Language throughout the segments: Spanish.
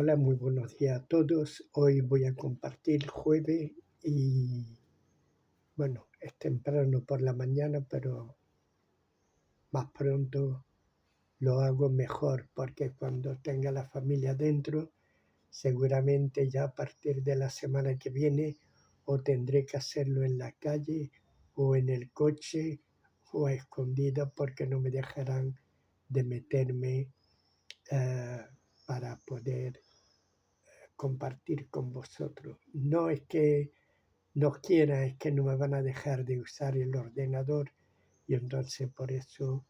Hola, muy buenos días a todos. Hoy voy a compartir jueves y bueno, es temprano por la mañana, pero más pronto lo hago mejor porque cuando tenga la familia dentro, seguramente ya a partir de la semana que viene o tendré que hacerlo en la calle o en el coche o a escondidas porque no me dejarán de meterme para poder compartir con vosotros. No es que no quiera, es que no me van a dejar de usar el ordenador y entonces por eso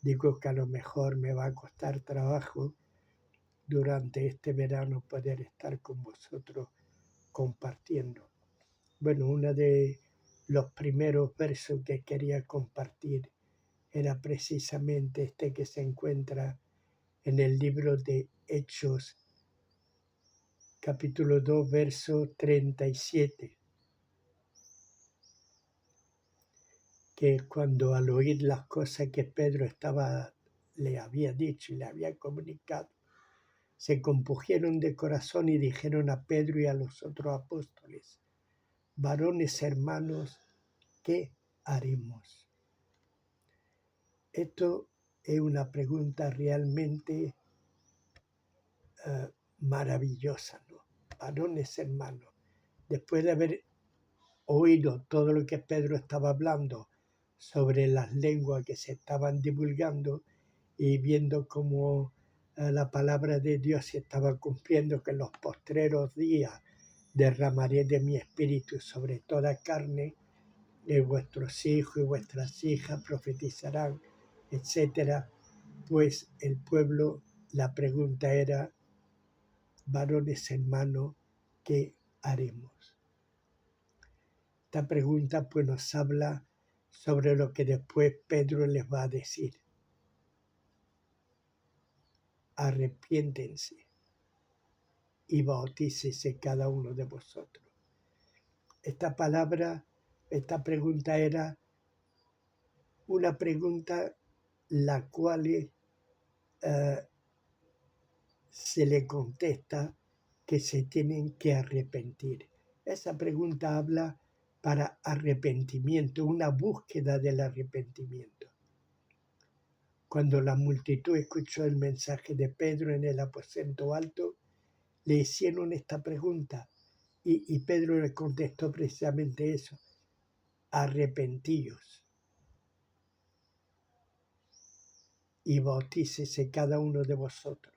digo que a lo mejor me va a costar trabajo durante este verano poder estar con vosotros compartiendo. Bueno, uno de los primeros versos que quería compartir era precisamente este que se encuentra en el libro de Hechos, capítulo 2, verso 37, que cuando al oír las cosas que Pedro le había dicho y le había comunicado, se compugieron de corazón y dijeron a Pedro y a los otros apóstoles: varones hermanos, ¿qué haremos? Esto es una pregunta realmente maravillosa, ¿no? Varones hermanos, después de haber oído todo lo que Pedro estaba hablando sobre las lenguas que se estaban divulgando y viendo cómo la palabra de Dios se estaba cumpliendo, que en los postreros días derramaré de mi espíritu sobre toda carne, y vuestros hijos y vuestras hijas profetizarán, etcétera. Pues el pueblo, la pregunta era: varones hermanos, ¿qué haremos? Esta pregunta pues nos habla sobre lo que después Pedro les va a decir. Arrepiéntense y bautícese cada uno de vosotros. Esta pregunta era una pregunta la cual se le contesta que se tienen que arrepentir. Esa pregunta habla para arrepentimiento, una búsqueda del arrepentimiento. Cuando la multitud escuchó el mensaje de Pedro en el aposento alto, le hicieron esta pregunta y Pedro le contestó precisamente eso: arrepentíos y bautícese cada uno de vosotros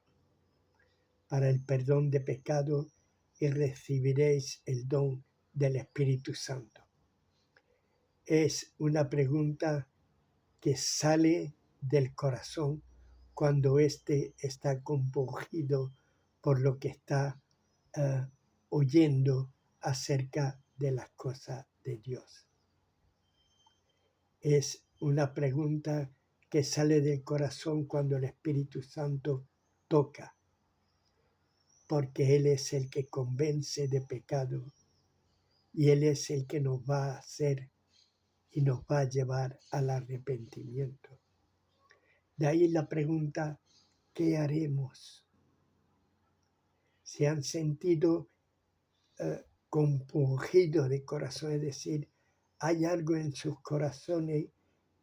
para el perdón de pecados y recibiréis el don del Espíritu Santo. Es una pregunta que sale del corazón cuando éste está compungido por lo que está oyendo acerca de las cosas de Dios. Es una pregunta que sale del corazón cuando el Espíritu Santo toca, porque Él es el que convence de pecado y Él es el que nos va a hacer y nos va a llevar al arrepentimiento. De ahí la pregunta: ¿qué haremos? ¿Se han sentido compungidos de corazón? Es decir, hay algo en sus corazones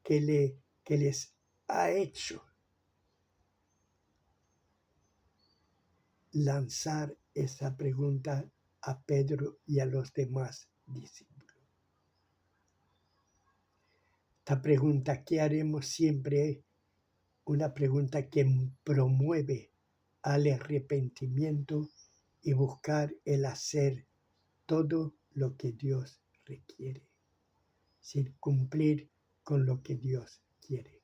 que les ha hecho lanzar esa pregunta a Pedro y a los demás discípulos. Esta pregunta, ¿qué haremos?, siempre es una pregunta que promueve al arrepentimiento y buscar el hacer todo lo que Dios requiere, sin cumplir con lo que Dios quiere.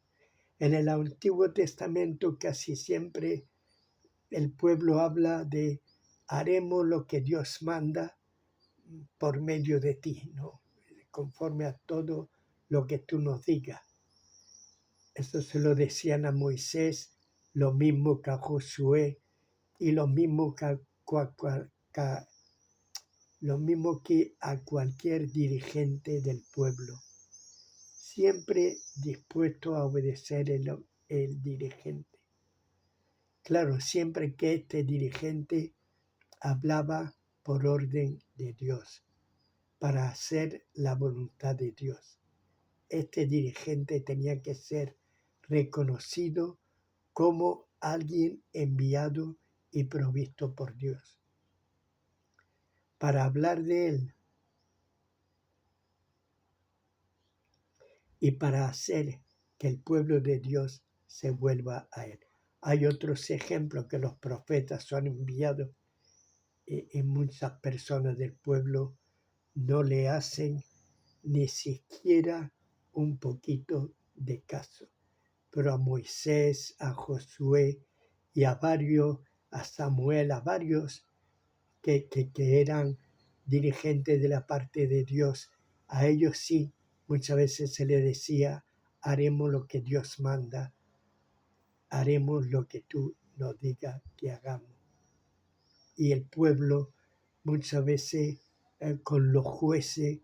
En el Antiguo Testamento casi siempre el pueblo habla de haremos lo que Dios manda por medio de ti, ¿no? Conforme a todo lo que tú nos digas. Eso se lo decían a Moisés, lo mismo que a Josué y lo mismo que a cualquier dirigente del pueblo, siempre dispuesto a obedecer el dirigente. Claro, siempre que este dirigente hablaba por orden de Dios, para hacer la voluntad de Dios. Este dirigente tenía que ser reconocido como alguien enviado y provisto por Dios. Para hablar de él y para hacer que el pueblo de Dios se vuelva a él. Hay otros ejemplos que los profetas son enviados y muchas personas del pueblo no le hacen ni siquiera un poquito de caso. Pero a Moisés, a Josué y a Samuel, a varios que eran dirigentes de la parte de Dios, a ellos sí, muchas veces se les decía, haremos lo que Dios manda, haremos lo que tú nos digas que hagamos. Y el pueblo muchas veces con los jueces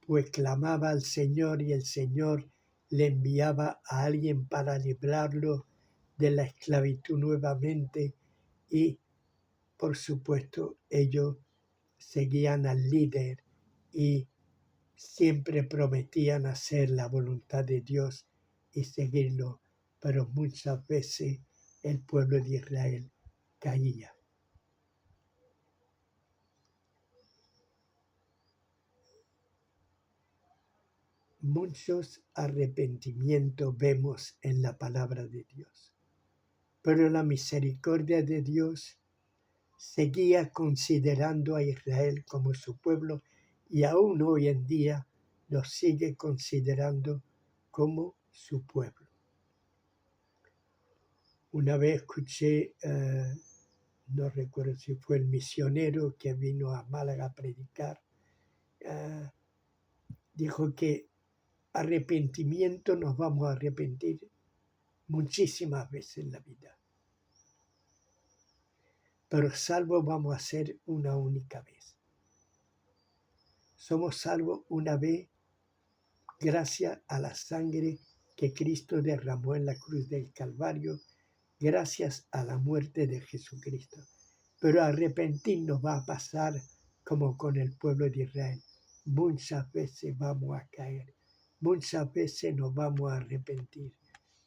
pues clamaba al Señor y el Señor le enviaba a alguien para librarlo de la esclavitud nuevamente y por supuesto ellos seguían al líder y siempre prometían hacer la voluntad de Dios y seguirlo, pero muchas veces el pueblo de Israel caía. Muchos arrepentimientos vemos en la palabra de Dios, pero la misericordia de Dios seguía considerando a Israel como su pueblo y aún hoy en día lo sigue considerando como su pueblo. Una vez escuché, no recuerdo si fue el misionero que vino a Málaga a predicar, dijo que arrepentimiento nos vamos a arrepentir muchísimas veces en la vida, pero salvos vamos a ser una única vez. Somos salvos una vez gracias a la sangre que Cristo derramó en la cruz del Calvario, gracias a la muerte de Jesucristo. Pero arrepentirnos va a pasar como con el pueblo de Israel. Muchas veces vamos a caer, muchas veces nos vamos a arrepentir,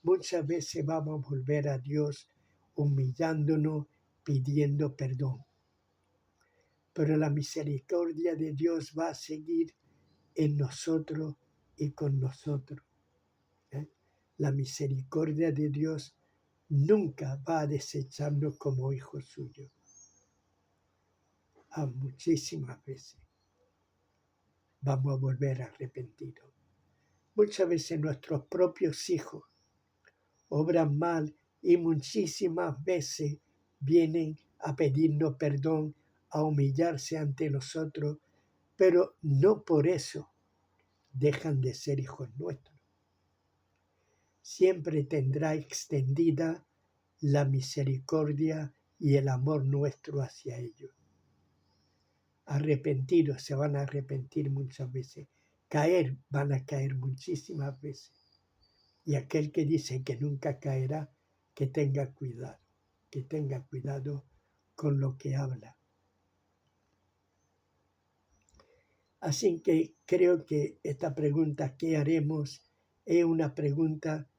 muchas veces vamos a volver a Dios humillándonos, pidiendo perdón. Pero la misericordia de Dios va a seguir en nosotros y con nosotros. La misericordia de Dios nunca va a desecharnos como hijos suyos. A muchísimas veces vamos a volver arrepentidos. Muchas veces nuestros propios hijos obran mal y muchísimas veces vienen a pedirnos perdón, a humillarse ante nosotros, pero no por eso dejan de ser hijos nuestros. Siempre tendrá extendida la misericordia y el amor nuestro hacia ellos. Arrepentidos se van a arrepentir muchas veces. Caer van a caer muchísimas veces. Y aquel que dice que nunca caerá, que tenga cuidado con lo que habla. Así que creo que esta pregunta, ¿qué haremos?, es una pregunta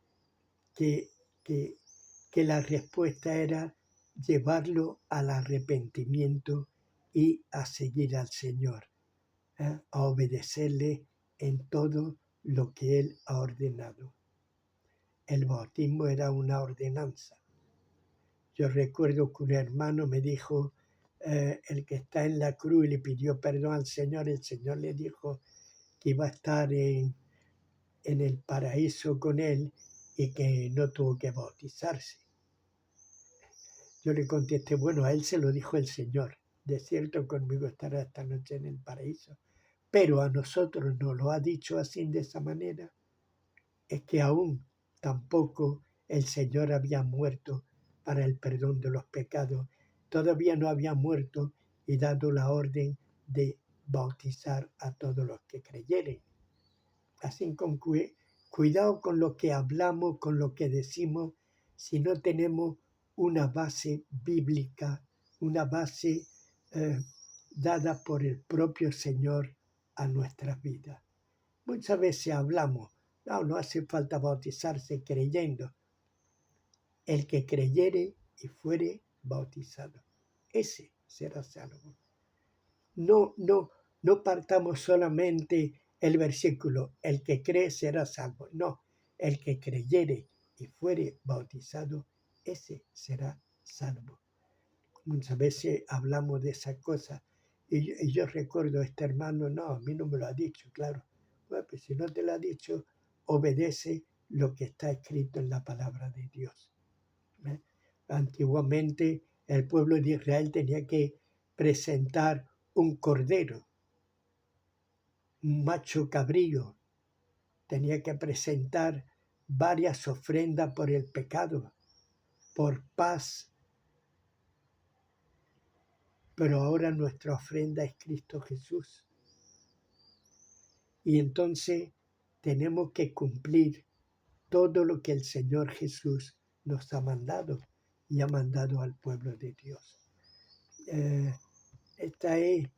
que la respuesta era llevarlo al arrepentimiento y a seguir al Señor, a obedecerle en todo lo que Él ha ordenado. El bautismo era una ordenanza. Yo recuerdo que un hermano me dijo, el que está en la cruz y le pidió perdón al Señor, el Señor le dijo que iba a estar en el paraíso con Él y que no tuvo que bautizarse. Yo le contesté, bueno, a él se lo dijo el Señor, de cierto conmigo estará esta noche en el paraíso, pero a nosotros nos lo ha dicho así de esa manera, es que aún tampoco el Señor había muerto para el perdón de los pecados, todavía no había muerto y dado la orden de bautizar a todos los que creyeren. Así con cuidado con lo que hablamos, con lo que decimos, si no tenemos una base bíblica, una base dada por el propio Señor a nuestras vidas. Muchas veces hablamos, no hace falta bautizarse creyendo. El que creyere y fuere bautizado, ese será salvo. No partamos solamente el versículo, el que cree será salvo. No, el que creyere y fuere bautizado, ese será salvo. Muchas veces hablamos de esa cosa y yo recuerdo a este hermano, no, a mí no me lo ha dicho, claro. Bueno, pues si no te lo ha dicho, obedece lo que está escrito en la palabra de Dios. ¿Eh? Antiguamente el pueblo de Israel tenía que presentar un cordero, un macho cabrío, tenía que presentar varias ofrendas por el pecado, por paz, pero ahora nuestra ofrenda es Cristo Jesús. Y entonces tenemos que cumplir todo lo que el Señor Jesús nos ha mandado y ha mandado al pueblo de Dios. Esta es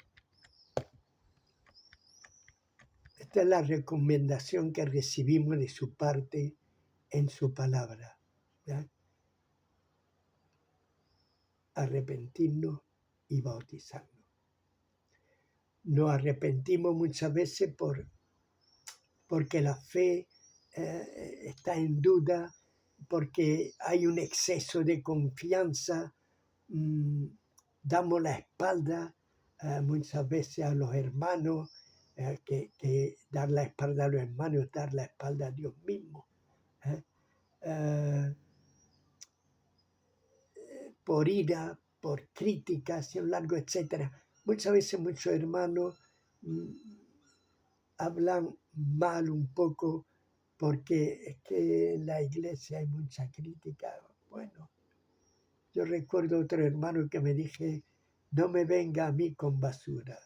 la recomendación que recibimos de su parte en su palabra. ¿Ya? Arrepentirnos y bautizarnos. Nos arrepentimos muchas veces porque la fe está en duda, porque hay un exceso de confianza, damos la espalda muchas veces a los hermanos, que dar la espalda a los hermanos es dar la espalda a Dios mismo. Por ira, por críticas y un largo etcétera. Muchas veces muchos hermanos hablan mal un poco porque es que en la iglesia hay mucha crítica. Bueno, yo recuerdo otro hermano que me dije, no me venga a mí con basura.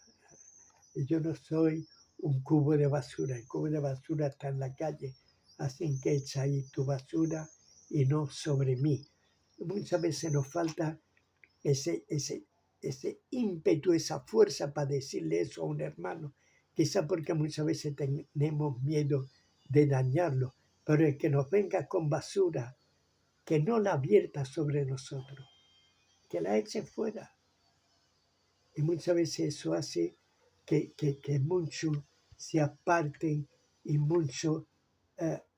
Yo no soy un cubo de basura, el cubo de basura está en la calle, así que echa ahí tu basura y no sobre mí. Muchas veces nos falta ese ímpetu, esa fuerza para decirle eso a un hermano, quizá porque muchas veces tenemos miedo de dañarlo, pero el que nos venga con basura, que no la vierta sobre nosotros, que la eche fuera. Y muchas veces eso hace que muchos se aparten y muchos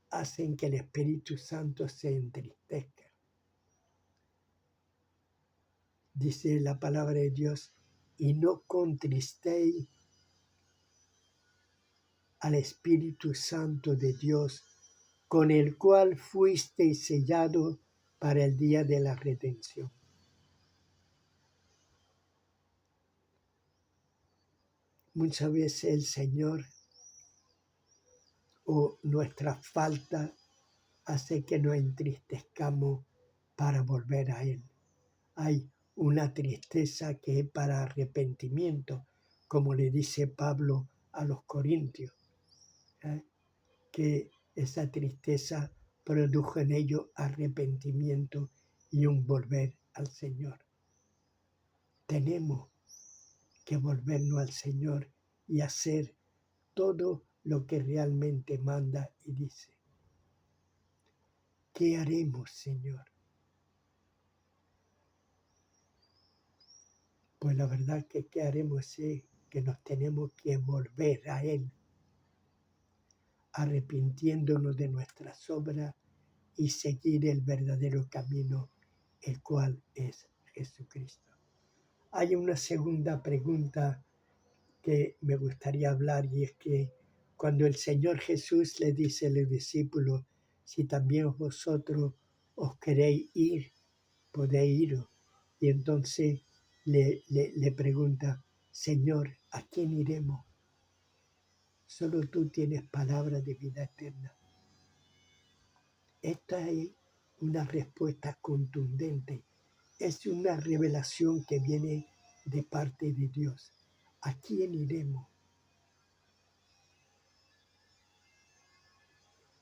hacen que el Espíritu Santo se entristezca. Dice la palabra de Dios, y no contristéis al Espíritu Santo de Dios, con el cual fuisteis sellados para el día de la redención. Muchas veces el Señor o nuestra falta hace que nos entristezcamos para volver a Él. Hay una tristeza que es para arrepentimiento, como le dice Pablo a los Corintios, que esa tristeza produjo en ellos arrepentimiento y un volver al Señor. Tenemos que volvernos al Señor y hacer todo lo que realmente manda y dice. ¿Qué haremos, Señor? Pues la verdad que ¿qué haremos? Es que nos tenemos que volver a Él, arrepintiéndonos de nuestras obras y seguir el verdadero camino, el cual es Jesucristo. Hay una segunda pregunta que me gustaría hablar y es que cuando el Señor Jesús le dice a los discípulos, si también vosotros os queréis ir, podéis iros. Y entonces le pregunta, Señor, ¿a quién iremos? Solo tú tienes palabra de vida eterna. Esta es una respuesta contundente. Es una revelación que viene de parte de Dios. ¿A quién iremos?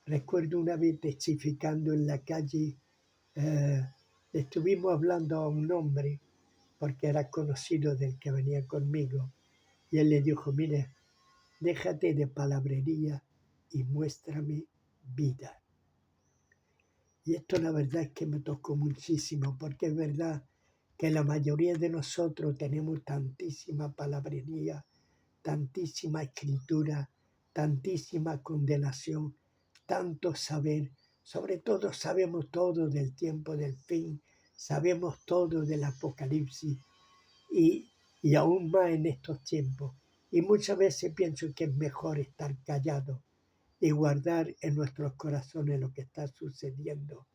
Recuerdo una vez testificando en la calle, estuvimos hablando a un hombre porque era conocido del que venía conmigo. Y él le dijo, mire, déjate de palabrería y muéstrame vida. Y esto la verdad es que me tocó muchísimo, porque es verdad que la mayoría de nosotros tenemos tantísima palabrería, tantísima escritura, tantísima condenación, tanto saber. Sobre todo sabemos todo del tiempo del fin, sabemos todo del Apocalipsis y aún más en estos tiempos. Y muchas veces pienso que es mejor estar callado y guardar en nuestros corazones lo que está sucediendo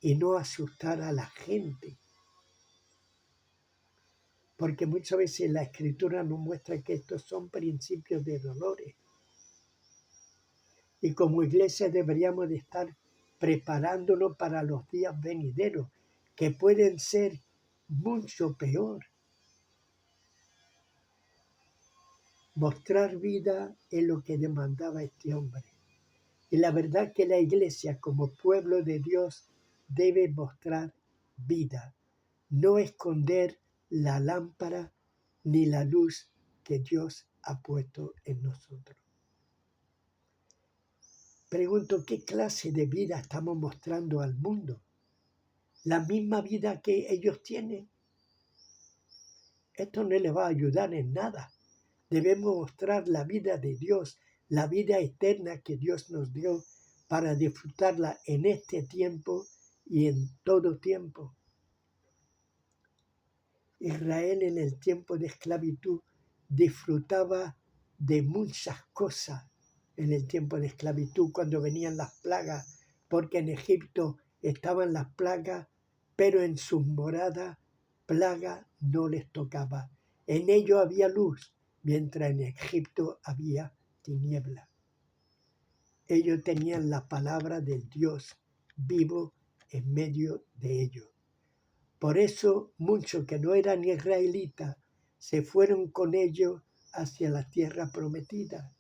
y no asustar a la gente. Porque muchas veces la Escritura nos muestra que estos son principios de dolores. Y como iglesia deberíamos de estar preparándonos para los días venideros, que pueden ser mucho peor. Mostrar vida es lo que demandaba este hombre. Y la verdad que la iglesia como pueblo de Dios debe mostrar vida, no esconder la lámpara ni la luz que Dios ha puesto en nosotros. Pregunto, ¿qué clase de vida estamos mostrando al mundo? ¿La misma vida que ellos tienen? Esto no les va a ayudar en nada. Debemos mostrar la vida de Dios, la vida eterna que Dios nos dio para disfrutarla en este tiempo y en todo tiempo. Israel en el tiempo de esclavitud disfrutaba de muchas cosas en el tiempo de esclavitud cuando venían las plagas, porque en Egipto estaban las plagas, pero en sus moradas plaga no les tocaba. En ellos había luz, mientras en Egipto había tiniebla. Ellos tenían la palabra del Dios vivo en medio de ellos. Por eso muchos que no eran israelitas se fueron con ellos hacia la tierra prometida.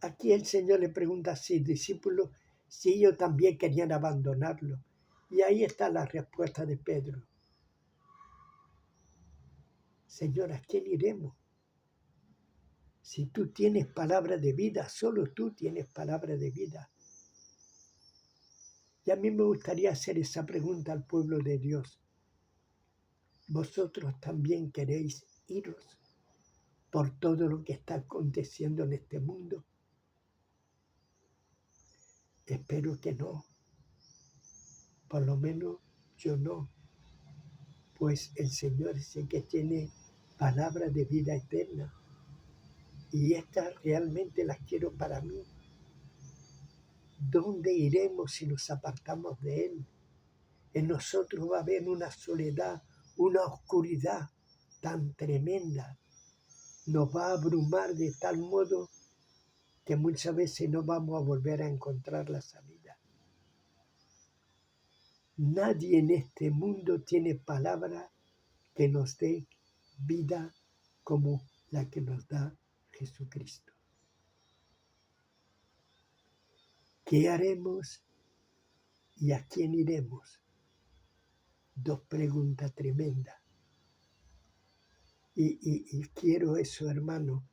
Aquí el Señor le pregunta a sus discípulos si ellos también querían abandonarlo. Y ahí está la respuesta de Pedro. Señor, ¿a quién iremos? Si tú tienes palabra de vida, solo tú tienes palabra de vida. Y a mí me gustaría hacer esa pregunta al pueblo de Dios. ¿Vosotros también queréis iros por todo lo que está aconteciendo en este mundo? Espero que no. Por lo menos yo no. Pues el Señor sí que tiene palabras de vida eterna. Y estas realmente las quiero para mí. ¿Dónde iremos si nos apartamos de Él? En nosotros va a haber una soledad, una oscuridad tan tremenda. Nos va a abrumar de tal modo que muchas veces no vamos a volver a encontrar la salida. Nadie en este mundo tiene palabra que nos dé vida como la que nos da Jesucristo. ¿Qué haremos y a quién iremos? Dos preguntas tremendas. Y quiero eso, hermano.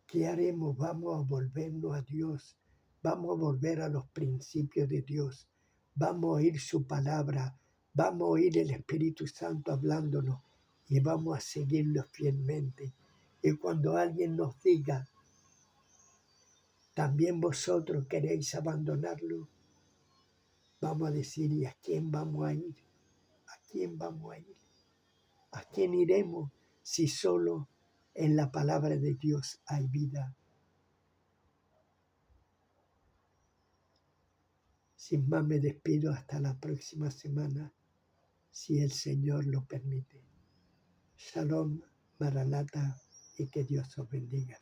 ¿Qué haremos? Vamos a volvernos a Dios. Vamos a volver a los principios de Dios. Vamos a oír su palabra. Vamos a oír el Espíritu Santo hablándonos. Y vamos a seguirlo fielmente. Y cuando alguien nos diga, ¿también vosotros queréis abandonarlo? Vamos a decir, ¿y a quién vamos a ir? ¿A quién vamos a ir? ¿A quién iremos si solo en la palabra de Dios hay vida? Sin más me despido hasta la próxima semana, si el Señor lo permite. Shalom, Maranatha, y que Dios os bendiga.